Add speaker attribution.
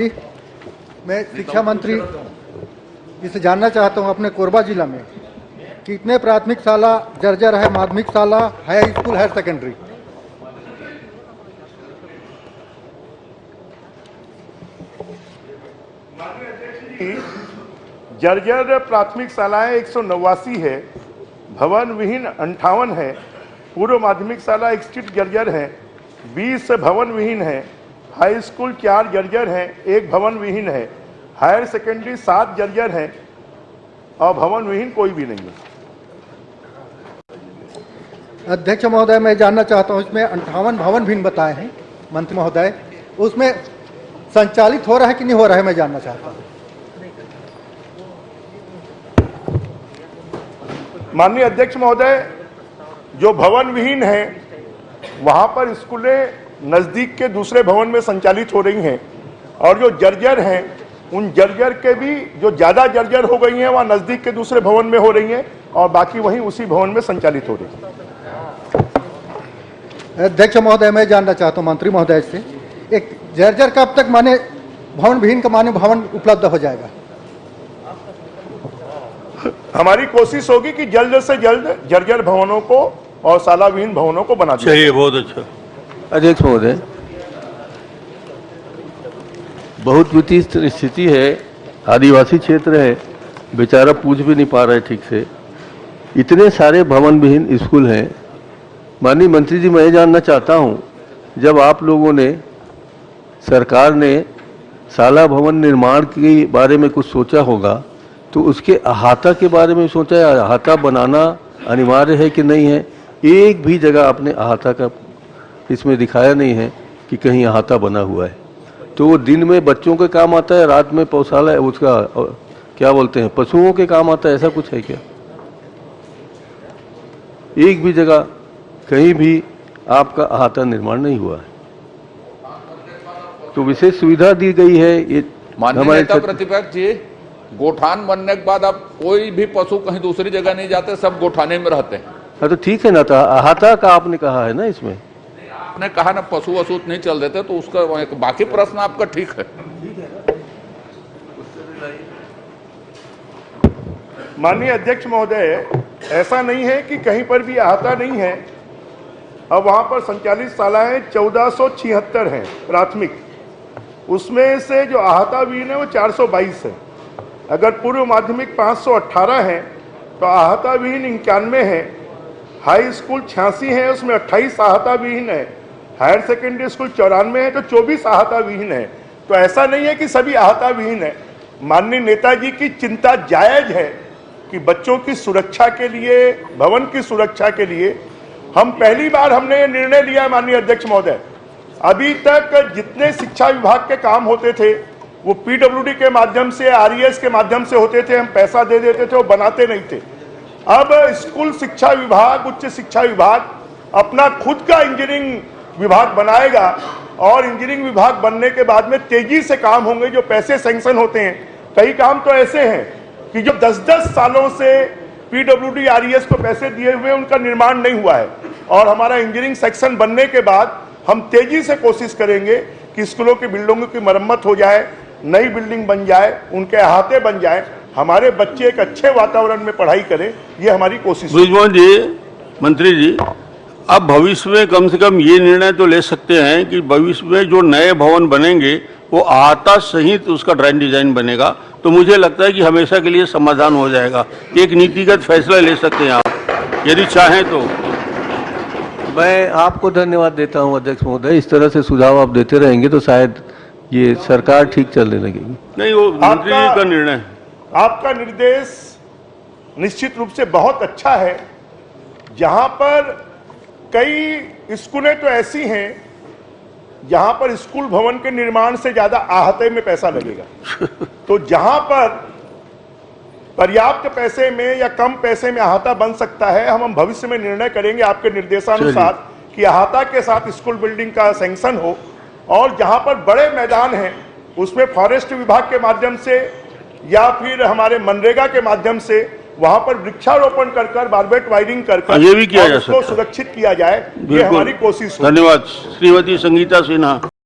Speaker 1: मैं शिक्षा मंत्री इसे जानना चाहता हूं अपने कोरबा जिला में कितने प्राथमिक शाला जर्जर है, माध्यमिक शाला, हाई स्कूल, हायर सेकेंडरी।
Speaker 2: जर्जर प्राथमिक शालाएं 189 है, भवन विहीन 58 है, पूर्व माध्यमिक शाला स्ट्रीट जर्जर है, 20 भवन विहीन है, हाई स्कूल 4 जर्जर हैं, 1 भवन विहीन है, हायर सेकेंडरी 7 जर्जर हैं और भवन विहीन कोई भी नहीं है।
Speaker 1: अध्यक्ष महोदय, मैं जानना चाहता हूं इसमें 58 भवन विहीन बताए हैं मंत्री महोदय, उसमें संचालित हो रहा है कि नहीं हो रहा है, मैं जानना चाहता हूं।
Speaker 2: माननीय अध्यक्ष महोदय, जो भवन विहीन है वहां पर स्कूलें नजदीक के दूसरे भवन में संचालित हो रही हैं और जो जर्जर हैं उन जर्जर के भी जो ज्यादा जर्जर हो गई हैं वहां नजदीक के दूसरे भवन में हो रही हैं और बाकी वहीं उसी भवन में संचालित हो रही हैं।
Speaker 1: अध्यक्ष महोदय, मैं जानना चाहता हूं मंत्री महोदय से, एक जर्जर कब तक माने भवन विहीन का माने भवन उपलब्ध हो जाएगा?
Speaker 2: हमारी कोशिश होगी कि जल्द से जल्द जर्जर भवनों को और शाला विहीन भवनों को बना दिया जाए।
Speaker 3: बहुत अच्छा।
Speaker 4: अध्यक्ष महोदय, बहुत वित्तीय स्थिति है, आदिवासी क्षेत्र है, बेचारा पूछ भी नहीं पा रहे ठीक से, इतने सारे भवन विहीन स्कूल हैं। माननीय मंत्री जी, मैं जानना चाहता हूं, जब आप लोगों ने, सरकार ने शाला भवन निर्माण के बारे में कुछ सोचा होगा तो उसके अहाता के बारे में सोचा है? अहाता बनाना अनिवार्य है कि नहीं है? एक भी जगह आपने अहाता का इसमें दिखाया नहीं है कि कहीं अहाता बना हुआ है। तो वो दिन में बच्चों के काम आता है, रात में पौशाला उसका क्या बोलते हैं, पशुओं के काम आता है, ऐसा कुछ है क्या? एक भी जगह कहीं भी आपका अहाता निर्माण नहीं हुआ है। तो विशेष सुविधा दी गई है ये
Speaker 3: माननीय नेता प्रतिपक्ष जी, गोठान बनने के बाद अब कोई भी पशु कहीं दूसरी जगह नहीं जाते, सब गोठाने में रहते हैं।
Speaker 4: हाँ, तो ठीक है ना, तो अहाता का आपने कहा है ना, इसमें
Speaker 3: आपने कहा ना पशु वसूत नहीं चल देते, तो उसका बाकी प्रश्न आपका ठीक है।
Speaker 2: माननीय अध्यक्ष महोदय, ऐसा नहीं है कि कहीं पर भी अहाता नहीं है। अब वहां पर संचालित शालाएं 1476 हैं प्राथमिक, उसमें से जो अहाता विहीन है वो 422 है। अगर पूर्व माध्यमिक 518 है तो अहाता विहीन 91 है, हाई स्कूल 86 है, उसमें 28 अहाता विहीन है, हायर सेकेंडरी स्कूल 94 है तो 24 अहाता विहीन है। तो ऐसा नहीं है कि सभी अहाता विहीन है। माननीय नेताजी की चिंता जायज है कि बच्चों की सुरक्षा के लिए, भवन की सुरक्षा के लिए हम पहली बार हमने ये निर्णय लिया है। माननीय अध्यक्ष महोदय, अभी तक जितने शिक्षा विभाग के काम होते थे वो पीडब्ल्यूडी के माध्यम से, आरईएस के माध्यम से होते थे, हम पैसा दे देते थे, वो बनाते नहीं थे। अब स्कूल शिक्षा विभाग, उच्च शिक्षा विभाग अपना खुद का इंजीनियरिंग विभाग बनाएगा और इंजीनियरिंग विभाग बनने के बाद में तेजी से काम होंगे। जो पैसे सैंक्शन होते हैं, कई काम तो ऐसे हैं कि जो 10-10 सालों से पीडब्ल्यूडी, आरईएस को पैसे दिए हुए उनका निर्माण नहीं हुआ है और हमारा इंजीनियरिंग सेक्शन बनने के बाद हम तेजी से कोशिश करेंगे कि स्कूलों की बिल्डिंगों की मरम्मत हो जाए, नई बिल्डिंग बन जाए, उनके अहाते बन जाए, हमारे बच्चे एक अच्छे वातावरण में पढ़ाई करें, ये हमारी कोशिश है।
Speaker 5: बृजमोहन जी, मंत्री जी, अब भविष्य में कम से कम ये निर्णय तो ले सकते हैं कि भविष्य में जो नए भवन बनेंगे वो अहाता सहित उसका ड्राइंग डिजाइन बनेगा, तो मुझे लगता है कि हमेशा के लिए समाधान हो जाएगा। एक नीतिगत फैसला ले सकते हैं आप यदि चाहें तो।
Speaker 4: मैं आपको धन्यवाद देता हूं अध्यक्ष महोदय, इस तरह से सुझाव आप देते रहेंगे तो शायद ये सरकार ठीक चलने लगेगी।
Speaker 5: नहीं, वो मंत्री जी का निर्णय है।
Speaker 2: आपका निर्देश निश्चित रूप से बहुत अच्छा है। जहां पर कई स्कूलें तो ऐसी हैं जहां पर स्कूल भवन के निर्माण से ज्यादा अहाते में पैसा लगेगा, तो जहां पर पर्याप्त पैसे में या कम पैसे में अहाता बन सकता है, हम भविष्य में निर्णय करेंगे आपके निर्देशानुसार कि अहाता के साथ स्कूल बिल्डिंग का सैंक्शन हो। और जहां पर बड़े मैदान हैं उसमें फॉरेस्ट विभाग के माध्यम से या फिर हमारे मनरेगा के माध्यम से वहां पर वृक्षारोपण कर बारबेट वायरिंग कर
Speaker 5: ये भी किया जा सकता है,
Speaker 2: सुरक्षित किया जाए, ये हमारी कोशिश है।
Speaker 5: धन्यवाद। श्रीमती संगीता सिन्हा।